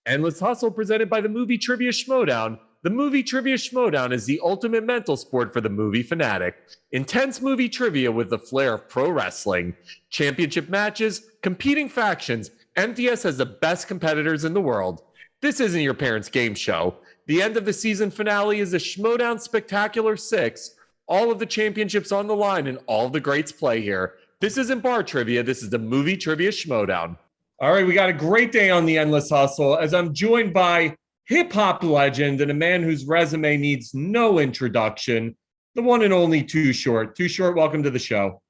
Endless Hustle presented by the Movie Trivia Schmodown. The Movie Trivia Schmodown is the ultimate mental sport for the movie fanatic. Intense movie trivia with the flair of pro wrestling. Championship matches, competing factions. MTS has the best competitors in the world. This isn't your parents' game show. The end of the season finale is the Schmodown Spectacular 6. All of the championships on the line and all of the greats play here. This isn't bar trivia. This is the Movie Trivia Schmodown. All right, we got a great day on the Endless Hustle as I'm joined by hip-hop legend and a man whose resume needs no introduction, the one and only Too Short. Too Short, welcome to the show.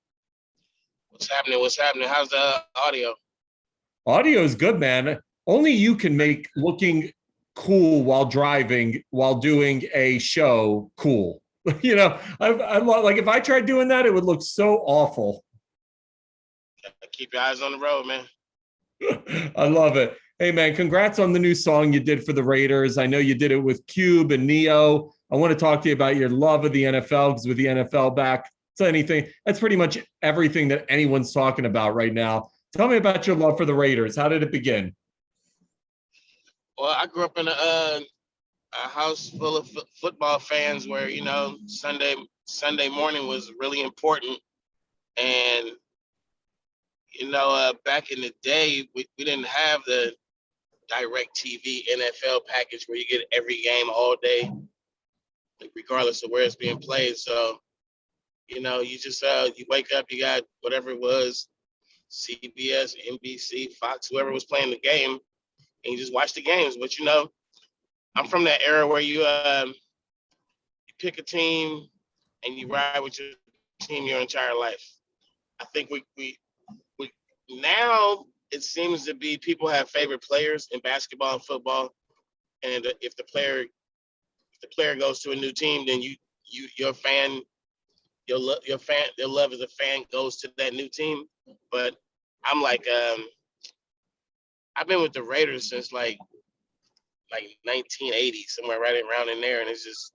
What's happening? How's the audio? Audio is good, man. Only you can make looking cool while driving, while doing a show cool. You know, I'm like, if I tried doing that, it would look so awful. Keep your eyes on the road, man. I love it. Hey, man, congrats on the new song you did for the Raiders. I know you did it with Cube and Neo. I want to talk to you about your love of the NFL because with the NFL back, that's pretty much everything that anyone's talking about right now. Tell me about your love for the Raiders. How did it begin? Well, I grew up in a house full of football fans where, Sunday morning was really important. And back in the day, we didn't have the direct TV NFL package where you get every game all day, regardless of where it's being played. So, you just you wake up, you got whatever it was, CBS, NBC, Fox, whoever was playing the game, and you just watch the games. But I'm from that era where you pick a team and you ride with your team your entire life. I think we now it seems to be people have favorite players in basketball and football, and if the player goes to a new team, then your love as a fan goes to that new team. But I'm like, I've been with the Raiders since like 1980, somewhere right around in there, and it's just,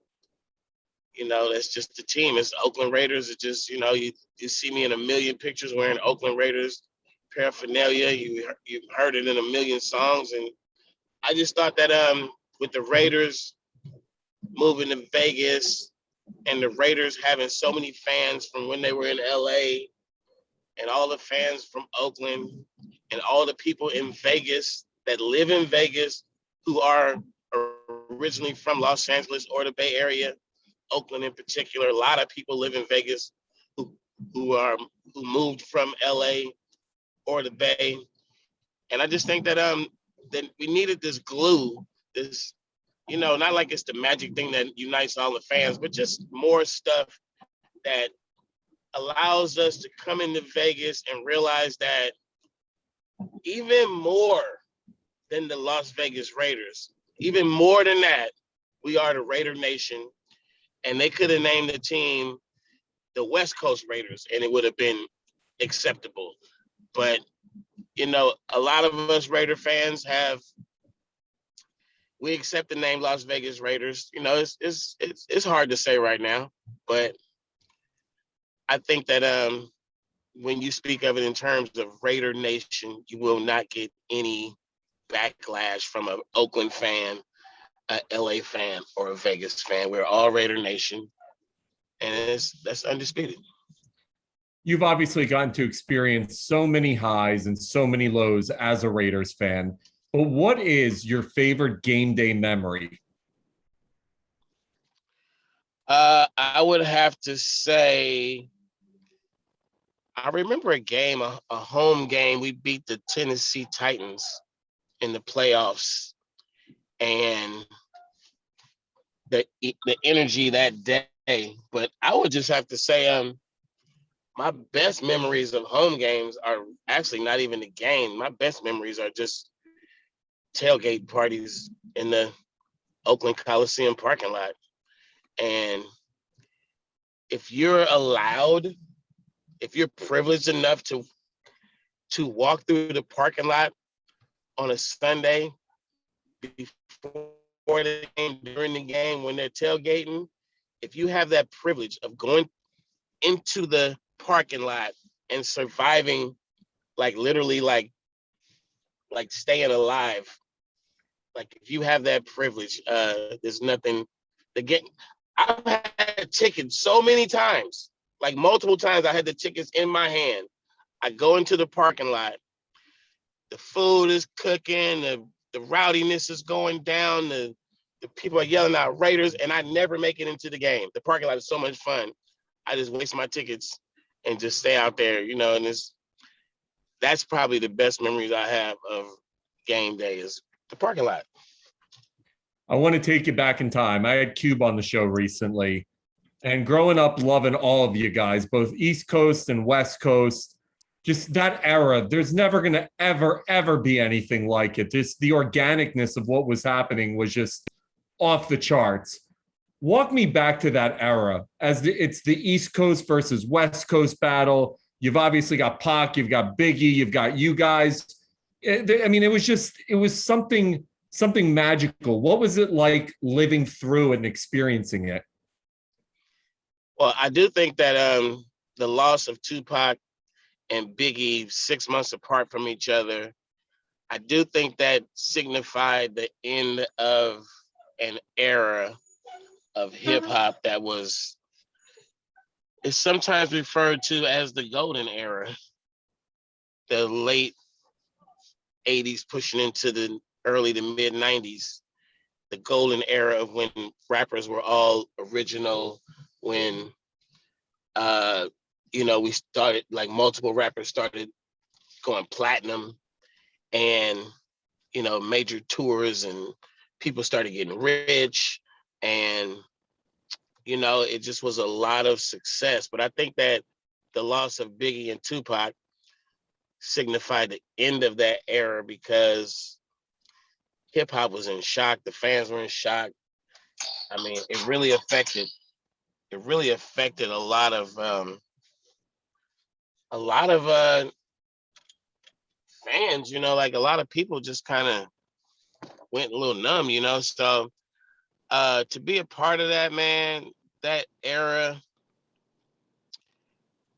that's just the team. It's Oakland Raiders. It's just, you see me in a million pictures wearing Oakland Raiders paraphernalia. You've heard it in a million songs, and I just thought that with the Raiders moving to Vegas and the Raiders having so many fans from when they were in LA and all the fans from Oakland and all the people in Vegas that live in Vegas who are originally from Los Angeles or the Bay Area, Oakland in particular. A lot of people live in Vegas who moved from LA or the Bay. And I just think that that we needed this glue, this, not like it's the magic thing that unites all the fans, but just more stuff that allows us to come into Vegas and realize that even more than the Las Vegas Raiders, even more than that, we are the Raider Nation. And they could have named the team the West Coast Raiders and it would have been acceptable. But, a lot of us Raider fans we accept the name Las Vegas Raiders. It's hard to say right now, but I think that when you speak of it in terms of Raider Nation, you will not get any backlash from an Oakland fan, a LA fan, or a Vegas fan. We're all Raider Nation, and that's undisputed. You've obviously gotten to experience so many highs and so many lows as a Raiders fan, but what is your favorite game day memory? I would have to say, I remember a game, a home game. We beat the Tennessee Titans in the playoffs, and the energy that day. But I would just have to say, my best memories of home games are actually not even the game. My best memories are just tailgate parties in the Oakland Coliseum parking lot. And if you're privileged enough to walk through the parking lot on a Sunday before the game, during the game, when they're tailgating, if you have that privilege of going into the parking lot and surviving, like literally like staying alive, like if you have that privilege, there's nothing. The game. I've had tickets so many times, like multiple times. I had the tickets in my hand. I go into the parking lot. The food is cooking. The rowdiness is going down. The people are yelling out Raiders, and I never make it into the game. The parking lot is so much fun. I just waste my tickets and just stay out there, you know. And that's probably the best memories I have of game day is the parking lot. I want to take you back in time. I had Cube on the show recently, and growing up loving all of you guys, both East Coast and West Coast, just that era, there's never going to ever be anything like it. Just the organicness of what was happening was just off the charts. Walk me back to that era as it's the East Coast versus West Coast battle. You've obviously got Pac, you've got Biggie, you've got you guys. I mean, it was something magical. What was it like living through and experiencing it? Well, I do think that the loss of Tupac and Biggie 6 months apart from each other, I do think that signified the end of an era of hip hop that is sometimes referred to as the golden era, the late 80s pushing into the early to mid 90s, the golden era of when rappers were all original, when we started, like, multiple rappers started going platinum, and major tours, and people started getting rich, and it just was a lot of success. But I think that the loss of Biggie and Tupac signified the end of that era because hip hop was in shock. The fans were in shock. I mean, it really affected a lot of fans, like a lot of people just kind of went a little numb, So to be a part of that, man, that era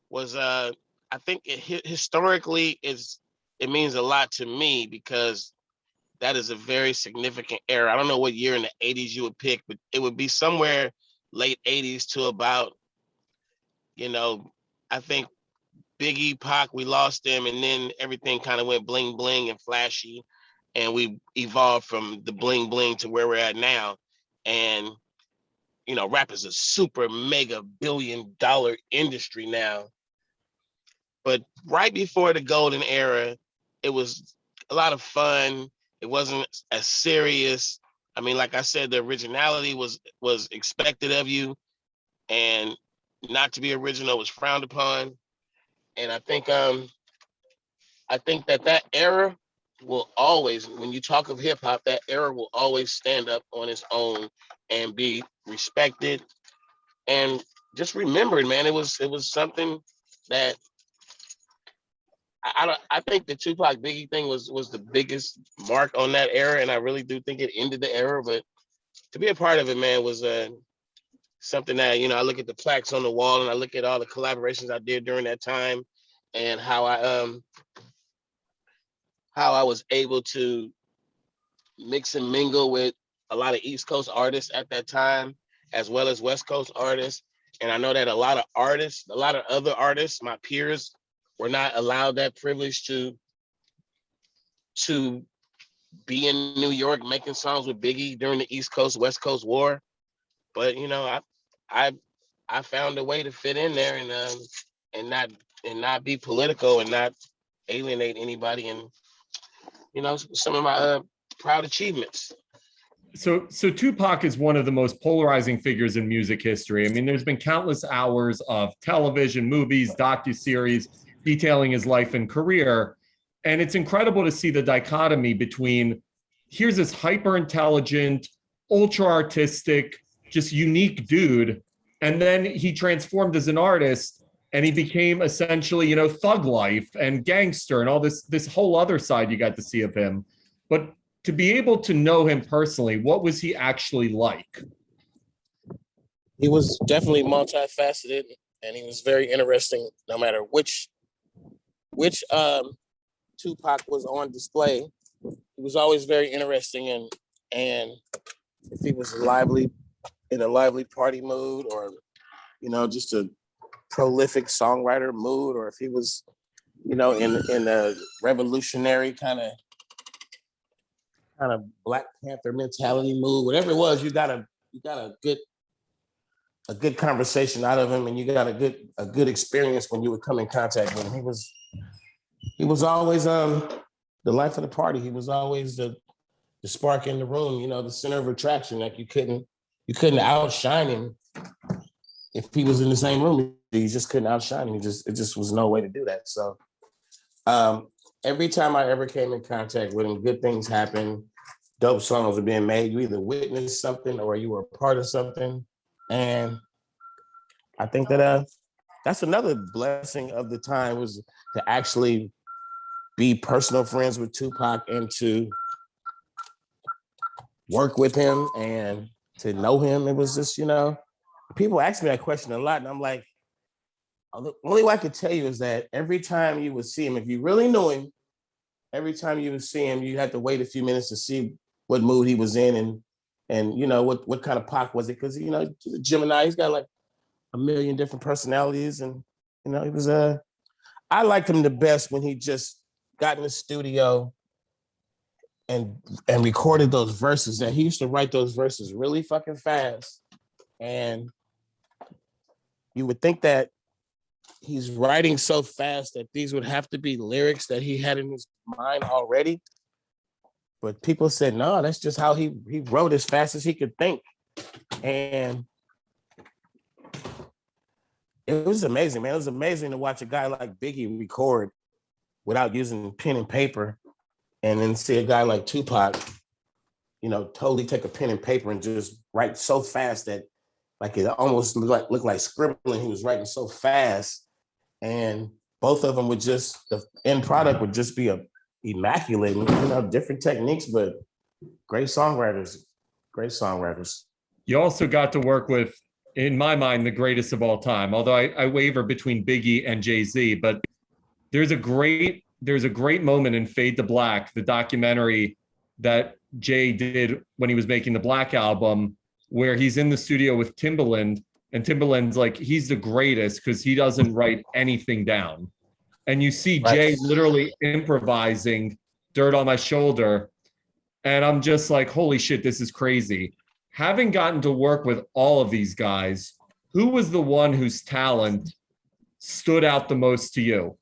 was I think historically it means a lot to me because that is a very significant era. I don't know what year in the 80s you would pick, but it would be somewhere late 80s to about, I think Biggie, Pac, we lost them, and then everything kind of went bling bling and flashy, and we evolved from the bling bling to where we're at now. And rap is a super mega $billion industry now. But right before the golden era, it was a lot of fun. It wasn't as serious. I mean, like I said, the originality was expected of you, and not to be original was frowned upon. And I think that era will always, when you talk of hip hop, that era will always stand up on its own and be respected and just remembered, man. It was something that I think the Tupac Biggie thing was the biggest mark on that era, and I really do think it ended the era. But to be a part of it, man, was something that I look at the plaques on the wall, and I look at all the collaborations I did during that time, and how I was able to mix and mingle with a lot of East Coast artists at that time, as well as West Coast artists. And I know that a lot of other artists, my peers, were not allowed that privilege to be in New York making songs with Biggie during the East Coast West Coast war. But I found a way to fit in there and not be political and not alienate anybody, and some of my proud achievements. So Tupac is one of the most polarizing figures in music history. I mean, there's been countless hours of television, movies, docuseries detailing his life and career. And it's incredible to see the dichotomy between here's this hyper intelligent, ultra artistic, just unique dude. And then he transformed as an artist and he became essentially, thug life and gangster and all this whole other side you got to see of him. But to be able to know him personally, what was he actually like? He was definitely multifaceted, and he was very interesting. No matter which Tupac was on display, he was always very interesting, and And if he was in a lively party mood, or, just a prolific songwriter mood, or if he was, in a revolutionary kind of Black Panther mentality mood, whatever it was, you got a good conversation out of him, and you got a good experience when you would come in contact with him. He was always the life of the party. He was always the spark in the room, the center of attraction. Like you couldn't outshine him if he was in the same room. You just couldn't outshine him. It just was no way to do that. So every time I ever came in contact with him, good things happened. Dope songs were being made. You either witnessed something or you were a part of something. And I think that that's another blessing of the time, was to actually be personal friends with Tupac and to work with him and to know him. It was just, people ask me that question a lot, and I'm like, the only way I could tell you is that every time you would see him, if you really knew him, every time you would see him, you had to wait a few minutes to see what mood he was in, and what kind of Pac was it? Because Gemini, he's got like a million different personalities, and he was I liked him the best when he just got in the studio and recorded those verses. That he used to write those verses really fucking fast, and you would think that he's writing so fast that these would have to be lyrics that he had in his mind already. But people said, no, that's just how he wrote as fast as he could think. And it was amazing, man. It was amazing to watch a guy like Biggie record without using pen and paper, and then see a guy like Tupac, totally take a pen and paper and just write so fast that like it almost looked like scribbling. He was writing so fast, and both of them would just, the end product would just be immaculate. Different techniques, but great songwriters. Great songwriters. You also got to work with, in my mind, the greatest of all time. Although I waver between Biggie and Jay-Z, but there's a great moment in Fade to Black, the documentary that Jay did when he was making the Black album, where he's in the studio with Timbaland, and Timbaland's like, he's the greatest because he doesn't write anything down. And you see Jay literally improvising Dirt on My Shoulder. And I'm just like, holy shit, this is crazy. Having gotten to work with all of these guys, who was the one whose talent stood out the most to you?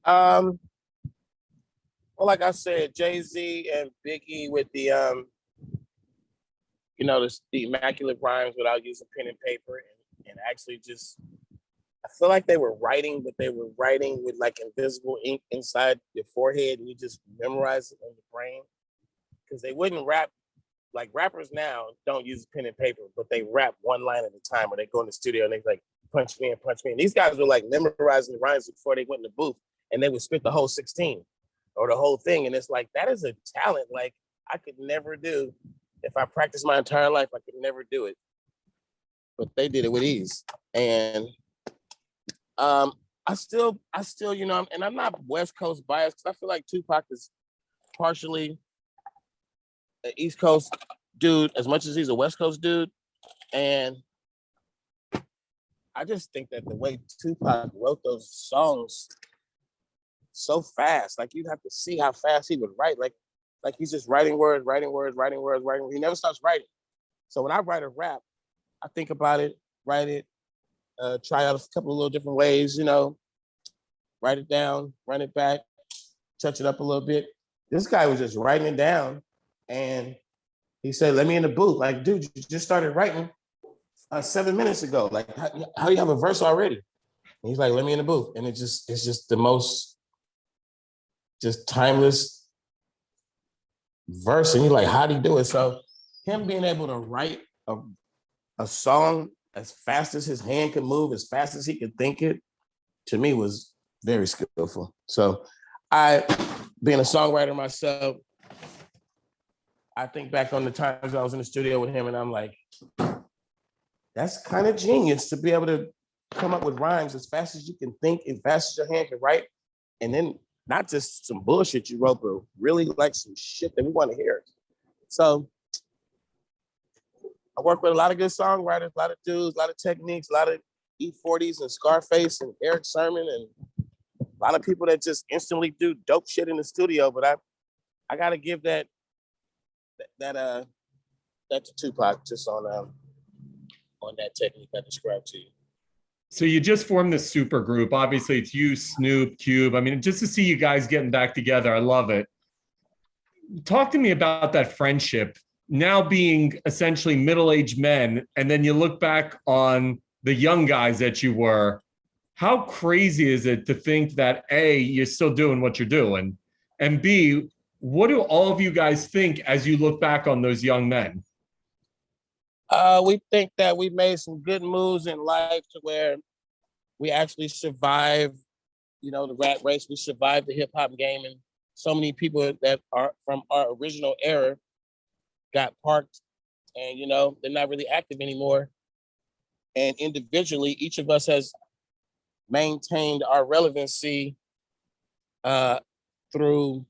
Well, like I said, Jay-Z and Biggie with the the immaculate rhymes without using pen and paper, and actually just, I feel like they were writing, but they were writing with like invisible ink inside your forehead, and you just memorize it in your brain. Because they wouldn't rap, like rappers now don't use pen and paper, but they rap one line at a time, or they go in the studio and they like punch me in, punch me in. These guys were like memorizing the rhymes before they went in the booth, and they would spit the whole 16 or the whole thing. And it's like, that is a talent like I could never do. If I practiced my entire life, I could never do it. But they did it with ease. And I still, and I'm not West Coast biased, because I feel like Tupac is partially an East Coast dude as much as he's a West Coast dude. And I just think that the way Tupac wrote those songs so fast, like you'd have to see how fast he would write. Like he's just writing words. He never stops writing. So when I write a rap, I think about it, write it, try out a couple of little different ways, write it down, run it back, touch it up a little bit. This guy was just writing it down, and he said, let me in the booth. Like, dude, you just started writing 7 minutes ago. Like, how you have a verse already? And he's like, let me in the booth. And it's just the most just timeless verse. And you're like, how do you do it? So him being able to write a song as fast as his hand could move, as fast as he could think it, to me was very skillful. So being a songwriter myself, I think back on the times I was in the studio with him, and I'm like, that's kind of genius to be able to come up with rhymes as fast as you can think, as fast as your hand can write, and then not just some bullshit you wrote, but really like some shit that we want to hear. So I work with a lot of good songwriters, a lot of dudes, a lot of techniques, a lot of E40s and Scarface and Eric Sermon, and a lot of people that just instantly do dope shit in the studio. But I gotta give that to Tupac just on that technique I described to you. So you just formed this super group. Obviously, it's you, Snoop, Cube. I mean, just to see you guys getting back together, I love it. Talk to me about that friendship. Now being essentially middle-aged men, and then you look back on the young guys that you were. How crazy is it to think that A, you're still doing what you're doing, and B, what do all of you guys think as you look back on those young men? We think that we made some good moves in life to where we actually survived, the rat race. We survived the hip hop game, and so many people that are from our original era got parked, and they're not really active anymore. And individually, each of us has maintained our relevancy through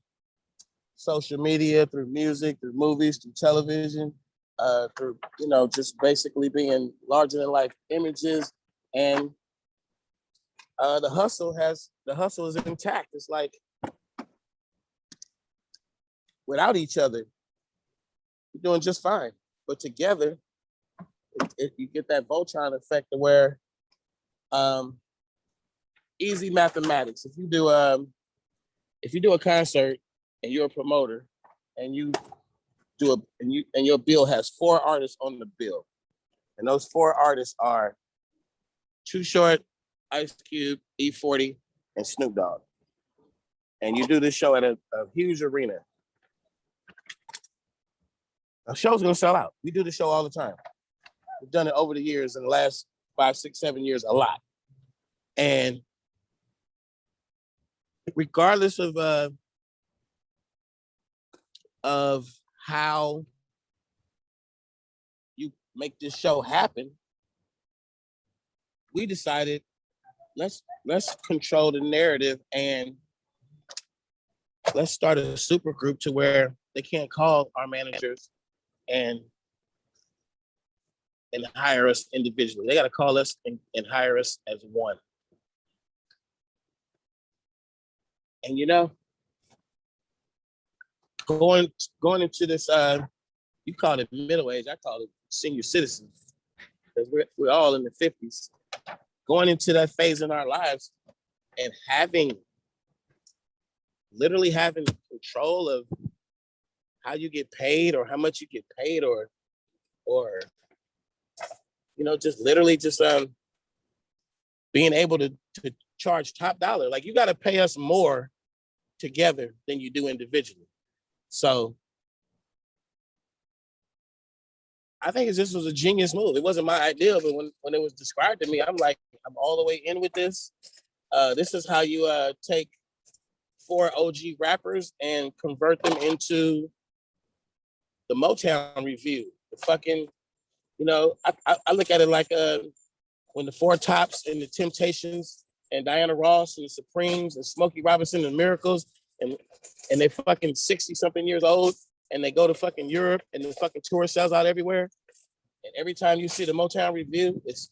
social media, through music, through movies, through television, through just basically being larger than life images. And the hustle is intact. It's like without each other, we're doing just fine. But together, you get that Voltron effect to where easy mathematics. If you do a concert and you're a promoter and you do and your bill has 4 artists on the bill, and those 4 artists are Too Short, Ice Cube, E40, and Snoop Dogg, and you do this show at a huge arena, a show's gonna sell out. We do the show all the time. We've done it over the years, in the last 5, 6, 7 years, a lot. And regardless of how you make this show happen, we decided let's control the narrative and let's start a super group to where they can't call our managers and hire us individually. They got to call us and hire us as one. And going into this, you call it middle age, I call it senior citizens, because we're all in the 50s. Going into that phase in our lives and literally having control of how you get paid or how much you get paid or just literally just being able to charge top dollar. Like, you got to pay us more together than you do individually. So I think this was a genius move. It wasn't my idea, but when it was described to me, I'm like, I'm all the way in with this. This is how you take 4 OG rappers and convert them into the Motown Review. The fucking, I look at it like when the 4 Tops and the Temptations and Diana Ross and the Supremes and Smokey Robinson and Miracles and they fucking 60-something years old and they go to fucking Europe and the fucking tour sells out everywhere. And every time you see the Motown Review, it's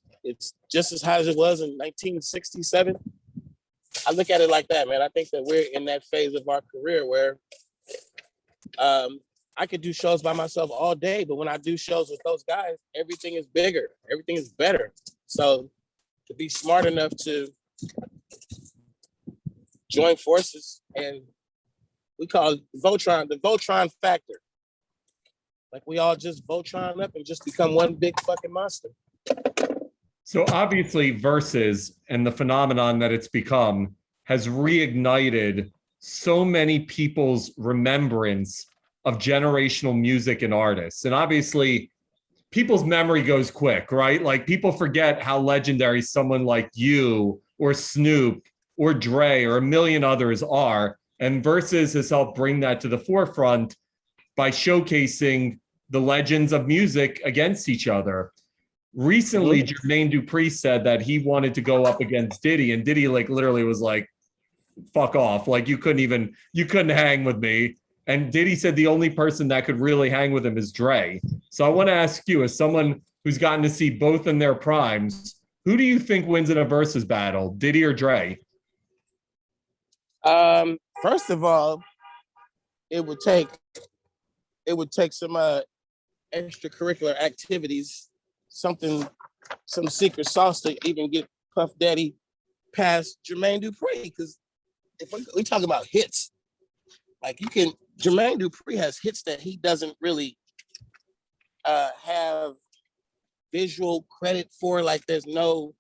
just as hot as it was in 1967. I look at it like that, man. I think that we're in that phase of our career where I could do shows by myself all day, but when I do shows with those guys, everything is bigger, everything is better. So to be smart enough to join forces, and we call it Voltron, the Voltron factor. Like, we all just Voltron up and just become one big fucking monster. So obviously Versus and the phenomenon that it's become has reignited so many people's remembrance of generational music and artists. And obviously people's memory goes quick, right? Like, people forget how legendary someone like you or Snoop or Dre or a million others are. And Versus has helped bring that to the forefront by showcasing the legends of music against each other. Recently, Jermaine Dupri said that he wanted to go up against Diddy, and Diddy literally was like, fuck off. Like you couldn't hang with me. And Diddy said the only person that could really hang with him is Dre. So I want to ask you, as someone who's gotten to see both in their primes, who do you think wins in a versus battle, Diddy or Dre? First of all, it would take some extracurricular activities, some secret sauce to even get Puff Daddy past Jermaine Dupri. Because if we talk about hits, like Jermaine Dupri has hits that he doesn't really have visual credit for. Like there's no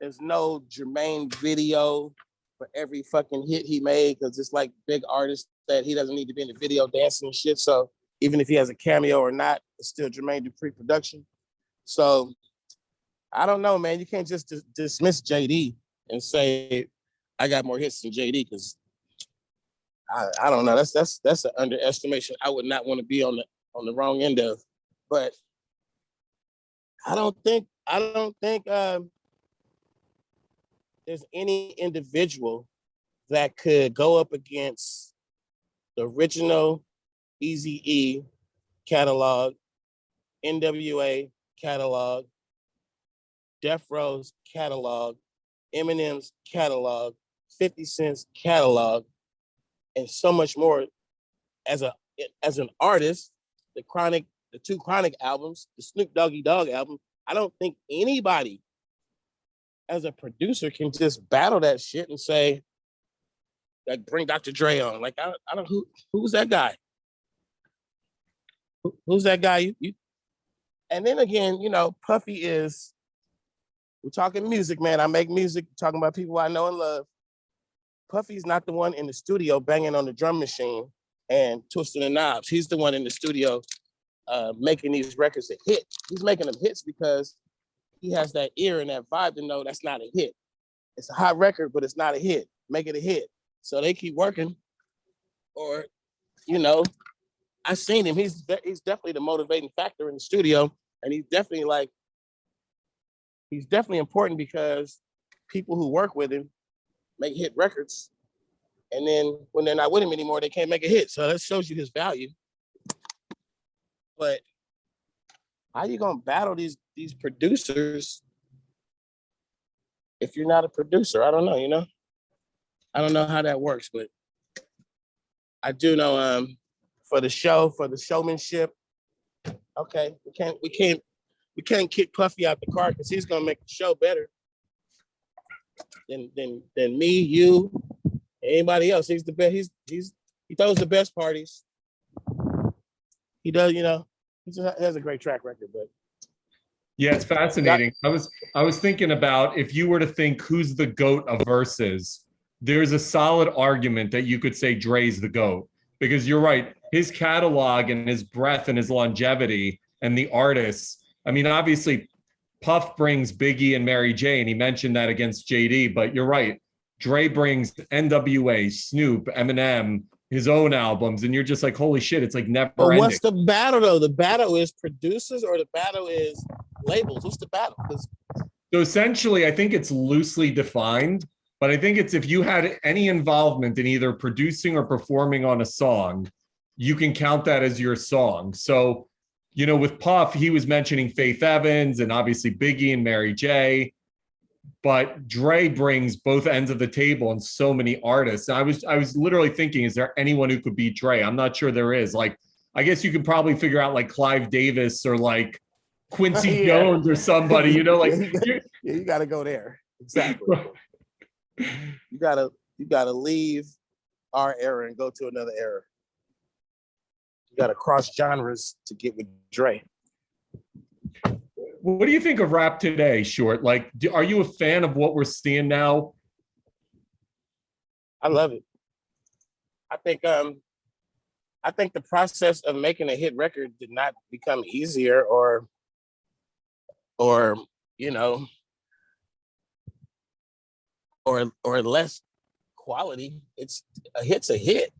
Jermaine video for every fucking hit he made, because it's like big artists that he doesn't need to be in the video dancing and shit. So even if he has a cameo or not, it's still Jermaine Dupri production. So I don't know, man. You can't just dismiss JD and say I got more hits than JD, because I don't know. That's an underestimation. I would not want to be on the wrong end of. But I don't think there's any individual that could go up against the original Eazy-E catalog, NWA catalog, Death Row's catalog, Eminem's catalog, 50 Cent's catalog, and so much more. As an artist, the two Chronic albums, the Snoop Doggy Dogg album, I don't think anybody as a producer can just battle that shit and say, like, bring Dr. Dre on. Like, I don't who's that guy? Who's that guy? You and then again, Puffy is, we're talking music, man. I make music, talking about people I know and love. Puffy's not the one in the studio banging on the drum machine and twisting the knobs. He's the one in the studio making these records a hit. He's making them hits because he has that ear and that vibe to know that's not a hit. It's a hot record, but it's not a hit. Make it a hit. So they keep working. Or, I've seen him. He's definitely the motivating factor in the studio, and he's definitely important because people who work with him make hit records, and then when they're not with him anymore, they can't make a hit. So that shows you his value. But how you gonna battle these producers if you're not a producer? I don't know. I don't know how that works, but I do know for the showmanship. Okay, we can't kick Puffy out the car because he's gonna make the show better than me, you, anybody else. He's the best. He throws the best parties. He does, he just has a great track record. But yeah, it's fascinating. I was thinking about, if you were to think who's the GOAT of verses, there's a solid argument that you could say Dre's the GOAT, because you're right. His catalog and his breadth and his longevity and the artists. I mean, obviously, Puff brings Biggie and Mary J, and he mentioned that against JD, but you're right. Dre brings NWA, Snoop, Eminem, his own albums, and you're just like, holy shit, it's like never ending. What's the battle, though? The battle is producers or the battle is labels? What's the battle? So essentially, I think it's loosely defined, but I think it's if you had any involvement in either producing or performing on a song, you can count that as your song. So, with Puff, he was mentioning Faith Evans and obviously Biggie and Mary J. But Dre brings both ends of the table and so many artists. I was literally thinking, is there anyone who could beat Dre? I'm not sure there is. Like, I guess you could probably figure out like Clive Davis or like Quincy Jones or somebody, you got to go there. Exactly. You gotta leave our era and go to another era. You gotta cross genres to get with Dre. What do you think of rap today, Short? Like, are you a fan of what we're seeing now? I love it. I think the process of making a hit record did not become easier or less quality. It's a hit's a hit.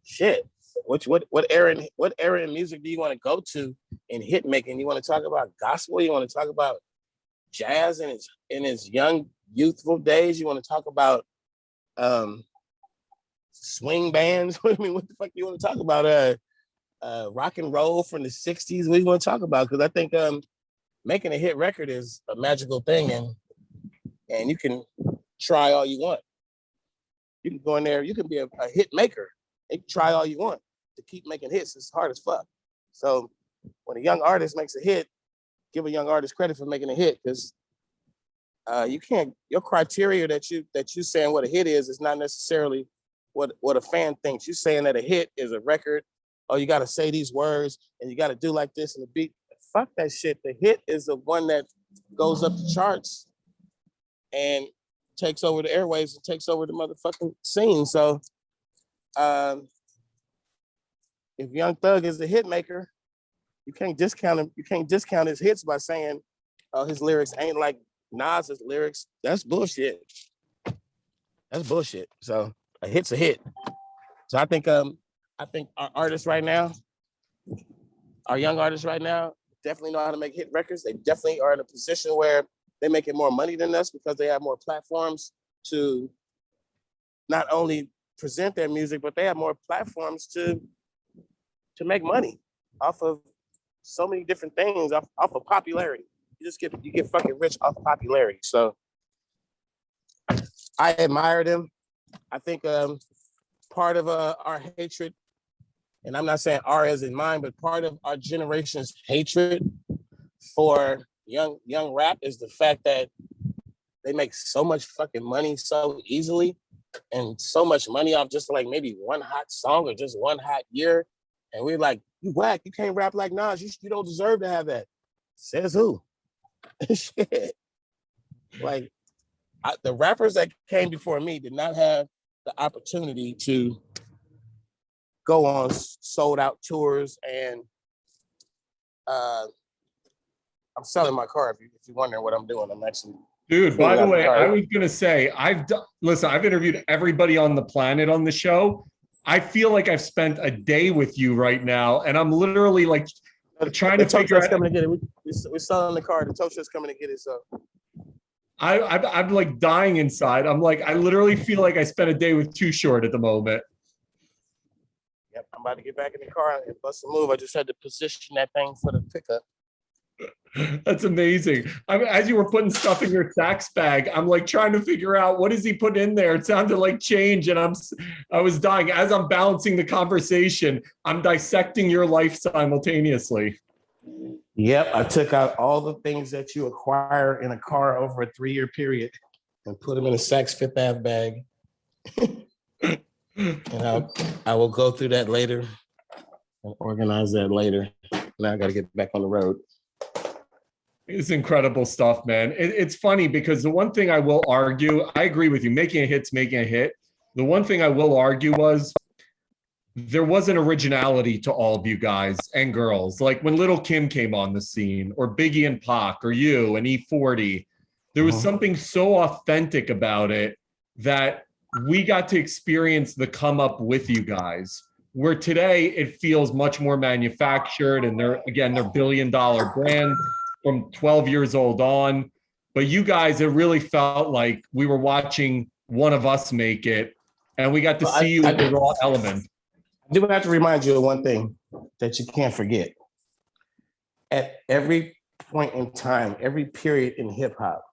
Shit. What era in music do you want to go to in hit making? You want to talk about gospel? You want to talk about jazz in its young youthful days? You want to talk about swing bands. I mean, what the fuck you want to talk about? Rock and roll from the 60s. What do you want to talk about? Because I think making a hit record is a magical thing, and you can try all you want. You can go in there, you can be a hit maker. You can try all you want to keep making hits. It's hard as fuck. So when a young artist makes a hit, give a young artist credit for making a hit, because you can't, your criteria that you saying what a hit is not necessarily what a fan thinks. You're saying that a hit is a record. Oh, you got to say these words and you got to do like this and the beat. Fuck that shit. The hit is the one that goes up the charts and takes over the airwaves and takes over the motherfucking scene. So if Young Thug is the hit maker, you can't discount him. You can't discount his hits by saying his lyrics ain't like Nas's lyrics. That's bullshit. That's bullshit. So a hit's a hit. So I think our artists right now, our young artists right now, definitely know how to make hit records. They definitely are in a position where they're making more money than us because they have more platforms to not only present their music, but they have more platforms to make money off of so many different things, off of popularity. You get fucking rich off popularity. So I admire them. I think part of our hatred, and I'm not saying our as in mine, but part of our generation's hatred for young rap is the fact that they make so much fucking money so easily, and so much money off just like maybe one hot song or just one hot year. And we're like, you whack, you can't rap like Nas, you don't deserve to have that. Says who? Shit. Like, the rappers that came before me did not have the opportunity to go on sold out tours. And I'm selling my car if you're wondering what I'm doing. I'm actually. Dude, by the way, I was gonna say, I've interviewed everybody on the planet on the show. I feel like I've spent a day with you right now, and I'm literally like trying to figure out. Coming to get it. We're selling the car. The tow truck's coming to get it. So I'm like dying inside. I'm like, I literally feel like I spent a day with Too Short at the moment. Yep, I'm about to get back in the car and bust a move. I just had to position that thing for the pickup. That's amazing. I mean, as you were putting stuff in your sax bag, I'm like trying to figure out what does he put in there. It sounded like change, and I was dying. As I'm balancing the conversation, I'm dissecting your life simultaneously. Yep, I took out all the things that you acquire in a car over a 3-year period and put them in a Saks Fifth Ave bag. And I will go through that later and organize that later. Now I got to get back on the road. It's incredible stuff, man. It's funny because the one thing I will argue, I agree with you, making a hit's making a hit. The one thing I will argue was there was an originality to all of you guys and girls. Like when Little Kim came on the scene, or Biggie and Pac, or you and E40, there was something so authentic about it that we got to experience the come up with you guys. Where today it feels much more manufactured, and they're $1 billion brand from 12 years old on. But you guys, it really felt like we were watching one of us make it, and we got to see you in the raw element. I do have to remind you of one thing that you can't forget. At every point in time, every period in hip hop,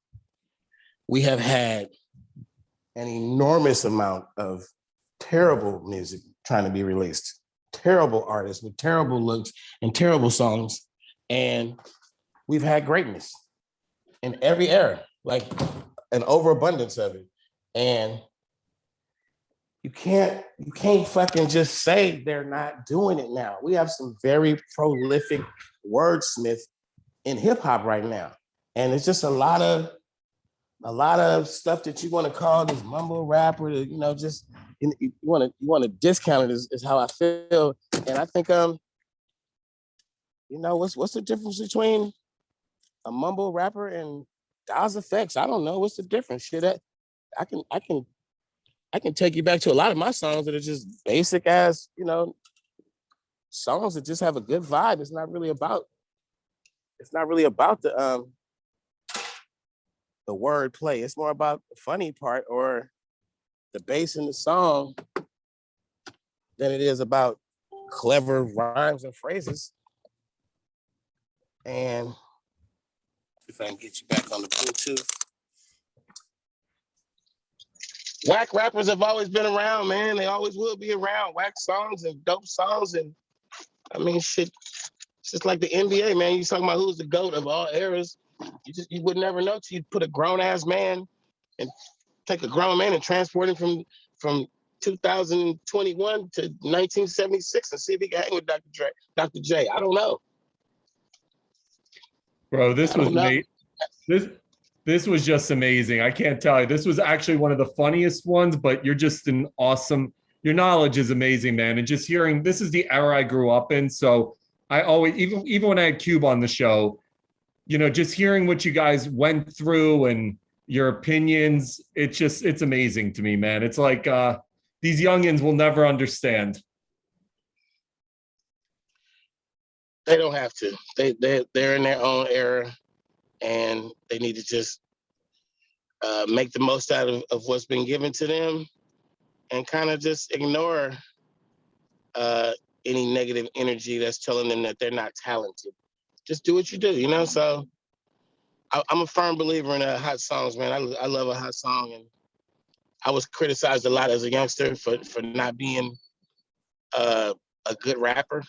we have had an enormous amount of terrible music trying to be released. Terrible artists with terrible looks and terrible songs. And we've had greatness in every era, like an overabundance of it. And you can't fucking just say they're not doing it now. We have some very prolific wordsmiths in hip hop right now. And it's just a lot of stuff that you want to call this mumble rap, or just you want to discount it is how I feel. And I think what's the difference between a mumble rapper and Daz Effects? I don't know. What's the difference? Shit, I can take you back to a lot of my songs that are just basic as, songs that just have a good vibe. It's not really about the word play. It's more about the funny part or the bass in the song than it is about clever rhymes and phrases. And if I can get you back on the Bluetooth. Whack rappers have always been around, man. They always will be around. Whack songs and dope songs. And I mean, shit, it's just like the NBA, man. You talking about who's the GOAT of all eras. You would never know till you put a grown ass man and take a grown man and transport him from 2021 to 1976 and see if he can hang with Dr. J. I don't know. Bro, this was amazing. This was just amazing. I can't tell you. This was actually one of the funniest ones, but you're just an awesome, your knowledge is amazing, man. And just hearing, this is the era I grew up in. So I always, even when I had Cube on the show, you know, just hearing what you guys went through and your opinions, it's amazing to me, man. It's like these youngins will never understand. They don't have to. They're in their own era, and they need to just make the most out of what's been given to them, and kind of just ignore any negative energy that's telling them that they're not talented. Just do what you do, you know? So I'm a firm believer in hot songs, man. I love a hot song, and I was criticized a lot as a youngster for not being a good rapper.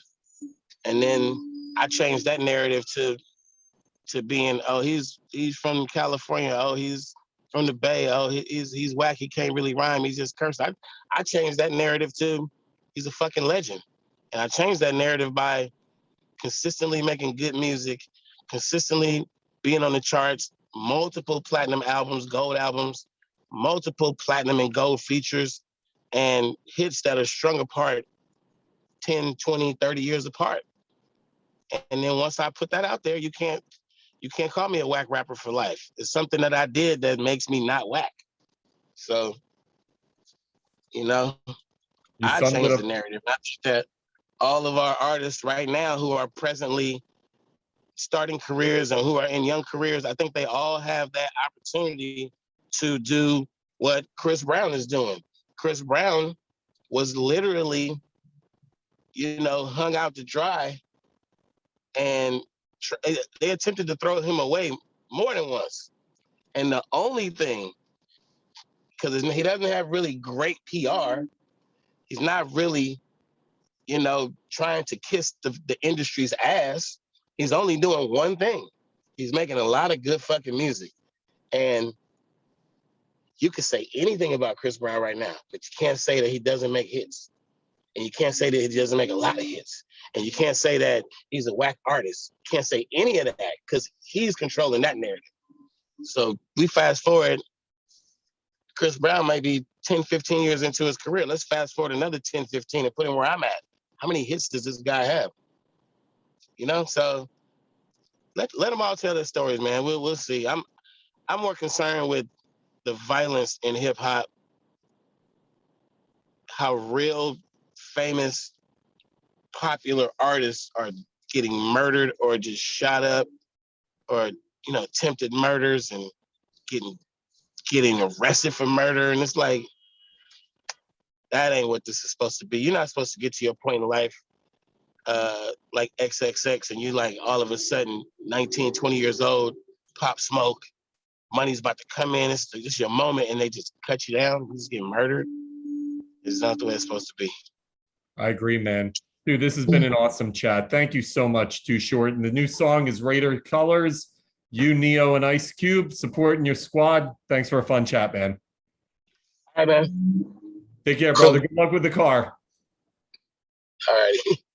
And then I changed that narrative to being, oh, he's from California. Oh, he's from the Bay. Oh, he's whack. He can't really rhyme. He's just cursed. I changed that narrative to he's a fucking legend. And I changed that narrative by consistently making good music, consistently being on the charts, multiple platinum albums, gold albums, multiple platinum and gold features, and hits that are strung apart 10, 20, 30 years apart. And then once I put that out there, you can't call me a whack rapper for life. It's something that I did that makes me not whack. So, you know, I changed the narrative. I think that all of our artists right now who are presently starting careers and who are in young careers, I think they all have that opportunity to do what Chris Brown is doing. Chris Brown was literally, you know, hung out to dry, and they attempted to throw him away more than once. And the only thing, because he doesn't have really great PR, he's not really, you know, trying to kiss the industry's ass. He's only doing one thing. He's making a lot of good fucking music. And you can say anything about Chris Brown right now, but you can't say that he doesn't make hits. And you can't say that he doesn't make a lot of hits. And you can't say that he's a whack artist. You can't say any of that because he's controlling that narrative. So we fast forward, Chris Brown might be 10, 15 years into his career. Let's fast forward another 10, 15 and put him where I'm at. How many hits does this guy have? You know, so let them all tell their stories, man. We'll see. I'm more concerned with the violence in hip hop, how real famous popular artists are getting murdered or just shot up, or, you know, attempted murders and getting arrested for murder. And it's like, that ain't what this is supposed to be. You're not supposed to get to your point in life like XXX and you like all of a sudden 19, 20 years old, Pop Smoke, money's about to come in, it's just your moment, and they just cut you down, you just get murdered. It's not the way it's supposed to be. I agree, man. Dude, this has been an awesome chat. Thank you so much, Too Short. And the new song is Raider Colors. You, Neo, and Ice Cube supporting your squad. Thanks for a fun chat, man. All right, man. Take care, brother. Good luck with the car. All right.